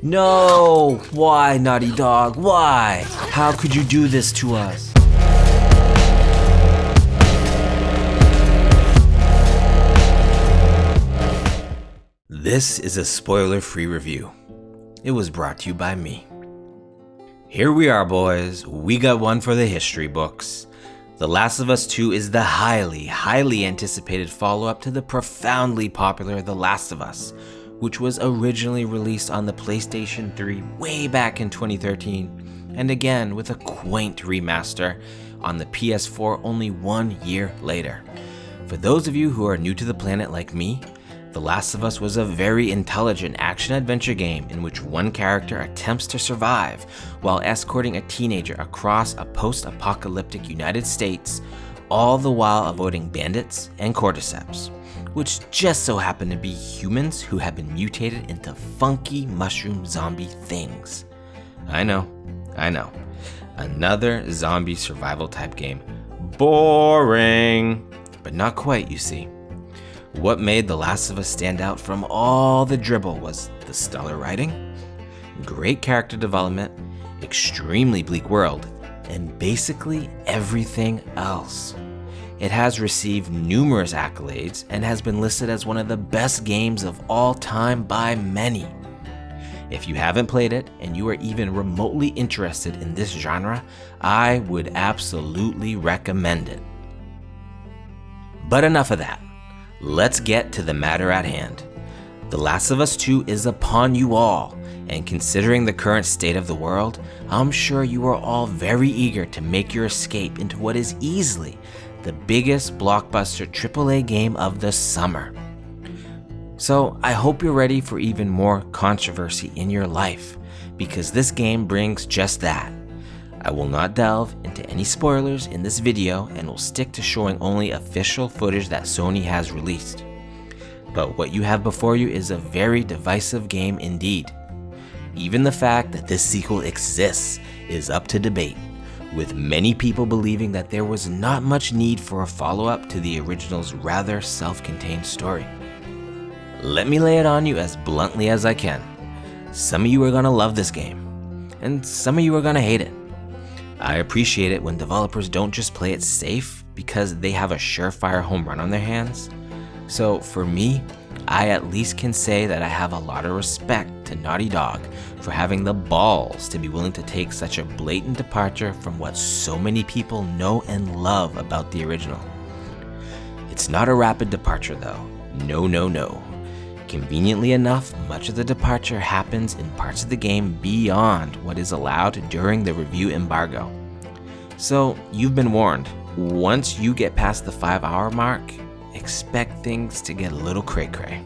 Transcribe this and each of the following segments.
No! Why, Naughty Dog? Why? How could you do this to us? This is a spoiler-free review. It was brought to you by me. Here we are, boys. We got one for the history books. The Last of Us 2 is the highly anticipated follow-up to the profoundly popular The Last of Us, which was originally released on the PlayStation 3 way back in 2013, and again with a quaint remaster on the PS4 only 1 year later. For those of you who are new to the planet like me, The Last of Us was a very intelligent action-adventure game in which one character attempts to survive while escorting a teenager across a post-apocalyptic United States, all the while avoiding bandits and cordyceps, which just so happen to be humans who have been mutated into funky mushroom zombie things. I know. Another zombie survival type game. Boring! But not quite, you see. What made The Last of Us stand out from all the dribble was the stellar writing, great character development, extremely bleak world, and basically everything else. It has received numerous accolades and has been listed as one of the best games of all time by many. If you haven't played it and you are even remotely interested in this genre, I would absolutely recommend it. But enough of that. Let's get to the matter at hand. The Last of Us 2 is upon you all, and considering the current state of the world, I'm sure you are all very eager to make your escape into what is easily the biggest blockbuster AAA game of the summer. So I hope you're ready for even more controversy in your life, because this game brings just that. I will not delve into any spoilers in this video and will stick to showing only official footage that Sony has released. But what you have before you is a very divisive game indeed. Even the fact that this sequel exists is up to debate, with many people believing that there was not much need for a follow-up to the original's rather self-contained story. Let me lay it on you as bluntly as I can. Some of you are gonna love this game, and some of you are gonna hate it. I appreciate it when developers don't just play it safe because they have a surefire home run on their hands. So for me, I at least can say that I have a lot of respect to Naughty Dog for having the balls to be willing to take such a blatant departure from what so many people know and love about the original. It's not a rapid departure though. No. Conveniently enough, much of the departure happens in parts of the game beyond what is allowed during the review embargo. So you've been warned. Once you get past the 5-hour mark, expect things to get a little cray-cray.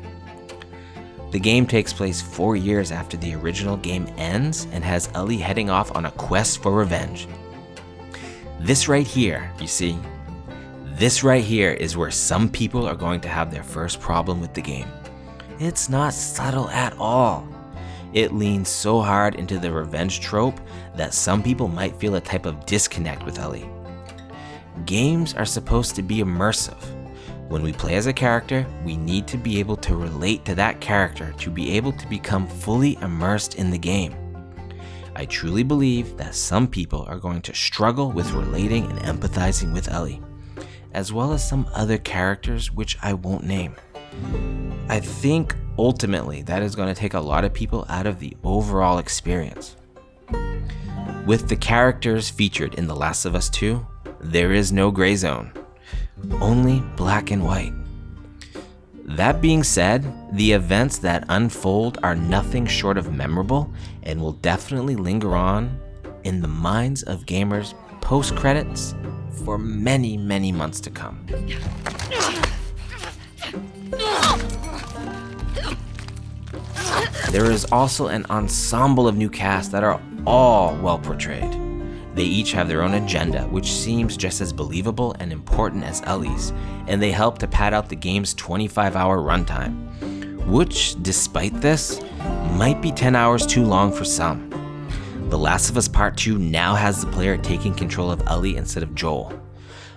The game takes place 4 years after the original game ends and has Ellie heading off on a quest for revenge. This right here, you see, this right here is where some people are going to have their first problem with the game. It's not subtle at all. It leans so hard into the revenge trope that some people might feel a type of disconnect with Ellie. Games are supposed to be immersive. When we play as a character, we need to be able to relate to that character to be able to become fully immersed in the game. I truly believe that some people are going to struggle with relating and empathizing with Ellie, as well as some other characters which I won't name. I think ultimately that is going to take a lot of people out of the overall experience. With the characters featured in The Last of Us 2, there is no gray zone, only black and white. That being said, the events that unfold are nothing short of memorable and will definitely linger on in the minds of gamers post-credits for many months to come. There is also an ensemble of new casts that are all well portrayed. They each have their own agenda, which seems just as believable and important as Ellie's, and they help to pad out the game's 25-hour runtime, which, despite this, might be 10 hours too long for some. The Last of Us Part 2 now has the player taking control of Ellie instead of Joel.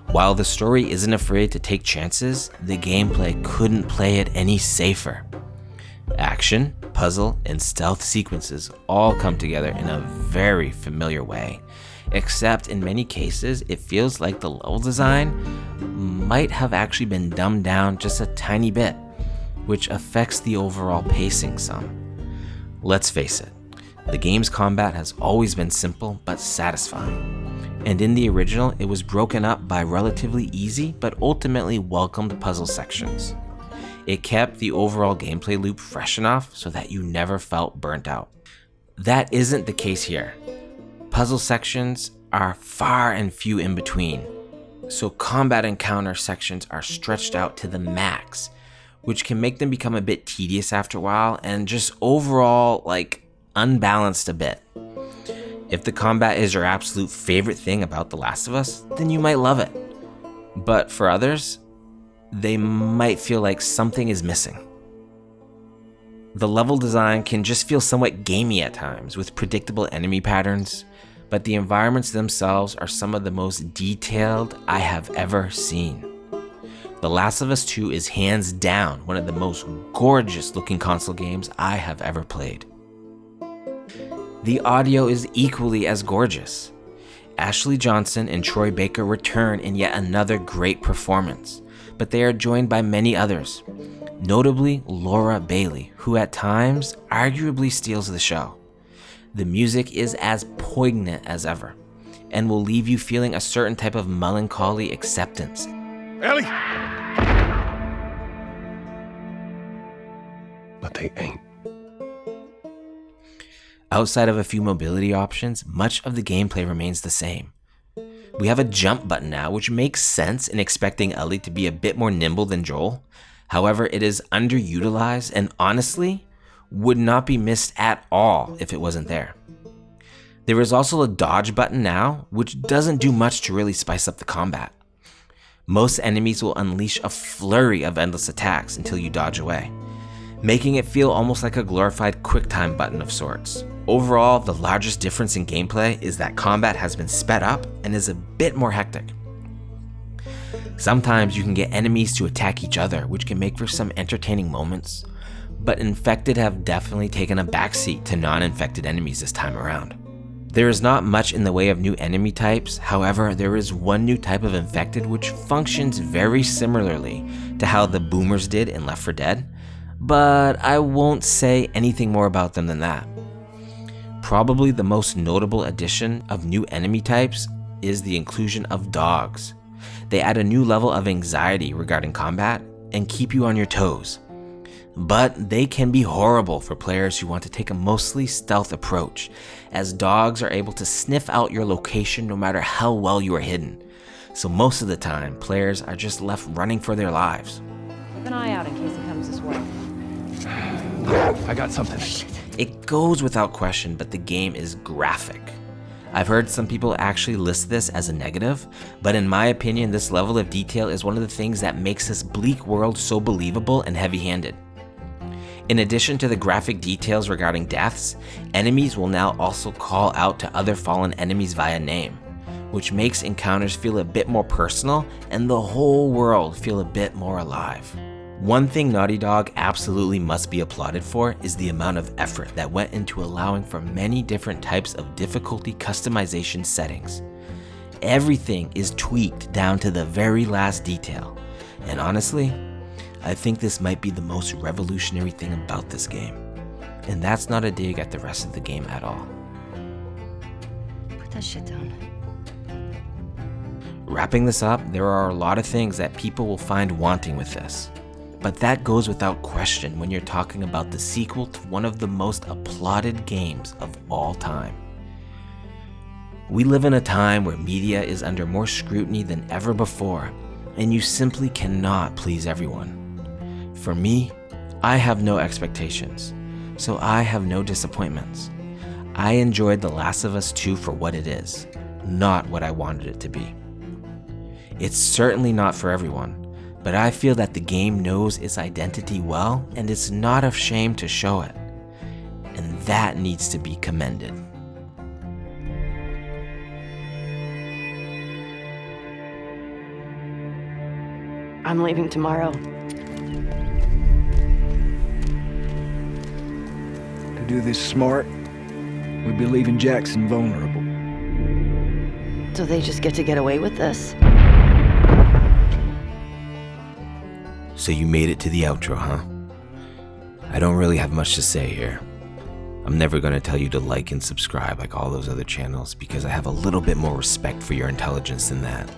While the story isn't afraid to take chances, the gameplay couldn't play it any safer. Action, puzzle, and stealth sequences all come together in a very familiar way, except in many cases it feels like the level design might have actually been dumbed down just a tiny bit, which affects the overall pacing some. Let's face it, the game's combat has always been simple but satisfying, and in the original it was broken up by relatively easy but ultimately welcomed puzzle sections. It kept the overall gameplay loop fresh enough so that you never felt burnt out. That isn't the case here. Puzzle sections are far and few in between, so combat encounter sections are stretched out to the max, which can make them become a bit tedious after a while and just overall unbalanced a bit. If the combat is your absolute favorite thing about The Last of Us, then you might love it. But for others, they might feel like something is missing. The level design can just feel somewhat gamey at times with predictable enemy patterns, but the environments themselves are some of the most detailed I have ever seen. The Last of Us 2 is hands down one of the most gorgeous looking console games I have ever played. The audio is equally as gorgeous. Ashley Johnson and Troy Baker return in yet another great performance, but they are joined by many others, notably Laura Bailey, who at times arguably steals the show. The music is as poignant as ever, and will leave you feeling a certain type of melancholy acceptance. Ellie! But they ain't. Outside of a few mobility options, much of the gameplay remains the same. We have a jump button now, which makes sense in expecting Ellie to be a bit more nimble than Joel. However, it is underutilized and honestly would not be missed at all if it wasn't there. There is also a dodge button now, which doesn't do much to really spice up the combat. Most enemies will unleash a flurry of endless attacks until you dodge away, making it feel almost like a glorified QuickTime button of sorts. Overall, the largest difference in gameplay is that combat has been sped up and is a bit more hectic. Sometimes you can get enemies to attack each other, which can make for some entertaining moments, but infected have definitely taken a backseat to non-infected enemies this time around. There is not much in the way of new enemy types, however, there is one new type of infected which functions very similarly to how the boomers did in Left 4 Dead, but I won't say anything more about them than that. Probably the most notable addition of new enemy types is the inclusion of dogs. They add a new level of anxiety regarding combat and keep you on your toes. But they can be horrible for players who want to take a mostly stealth approach, as dogs are able to sniff out your location no matter how well you are hidden. So most of the time, players are just left running for their lives. Keep an eye out in case he comes this way. I got something. It goes without question, but the game is graphic. I've heard some people actually list this as a negative, but in my opinion, this level of detail is one of the things that makes this bleak world so believable and heavy-handed. In addition to the graphic details regarding deaths, enemies will now also call out to other fallen enemies via name, which makes encounters feel a bit more personal and the whole world feel a bit more alive. One thing Naughty Dog absolutely must be applauded for is the amount of effort that went into allowing for many different types of difficulty customization settings. Everything is tweaked down to the very last detail, and honestly, I think this might be the most revolutionary thing about this game. And that's not a dig at the rest of the game at all. Put that shit down. Wrapping this up, there are a lot of things that people will find wanting with this. But that goes without question when you're talking about the sequel to one of the most applauded games of all time. We live in a time where media is under more scrutiny than ever before, and you simply cannot please everyone. For me, I have no expectations, so I have no disappointments. I enjoyed The Last of Us 2 for what it is, not what I wanted it to be. It's certainly not for everyone, but I feel that the game knows its identity well and is not ashamed to show it. And that needs to be commended. I'm leaving tomorrow. do this smart, we'd be leaving Jackson vulnerable. So they just get away with this? So you made it to the outro, huh? I don't really have much to say here. I'm never going to tell you to like and subscribe like all those other channels because I have a little bit more respect for your intelligence than that.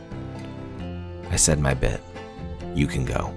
I said my bit. You can go.